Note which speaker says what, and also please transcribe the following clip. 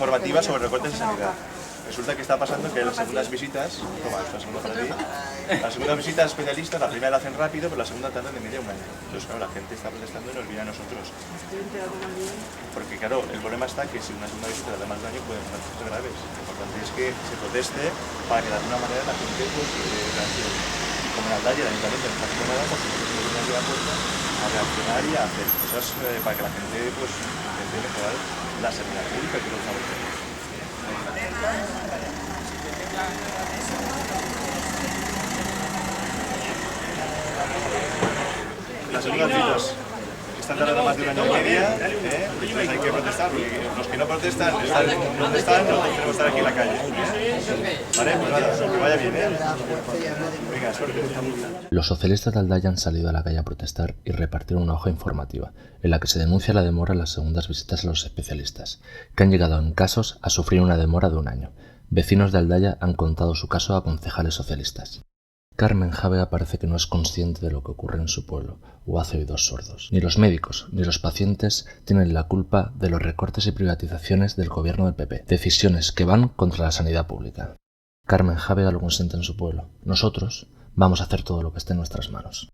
Speaker 1: informativa sobre recortes de sanidad. Resulta que está pasando que las segundas visitas, toma, la segunda para ti, las segundas visitas especialistas, la primera la hacen rápido, pero la segunda tarda de media un año. Entonces, claro, la gente está protestando y nos viene a nosotros. Porque, claro, el problema está que si una segunda visita tarda más de un año pueden pasar cosas graves. Lo importante es que se proteste para que de alguna manera la gente, pues, reaccione. Y como en Aldaya, el ayuntamiento no está haciendo nada, pues se nos la puerta a reaccionar y a hacer cosas para que la gente, pues, intente mejorar la sanidad pública, que es lo que estamos haciendo. Las segundas citas están tardando más de un año y medio, entonces hay que protestar, porque los que no protestan están donde están, nosotros tenemos que estar aquí en la calle. Vale, pues nada, que vaya bien, Venga, suerte.
Speaker 2: Los socialistas de Aldaya han salido a la calle a protestar y repartir una hoja informativa, en la que se denuncia la demora en las segundas visitas a los especialistas, que han llegado en casos a sufrir una demora de un año. Vecinos de Aldaya han contado su caso a concejales socialistas. Carmen Jávea parece que no es consciente de lo que ocurre en su pueblo, o hace oídos sordos. Ni los médicos ni los pacientes tienen la culpa de los recortes y privatizaciones del gobierno del PP, decisiones que van contra la sanidad pública. Carmen Jávea lo consiente en su pueblo. Nosotros vamos a hacer todo lo que esté en nuestras manos.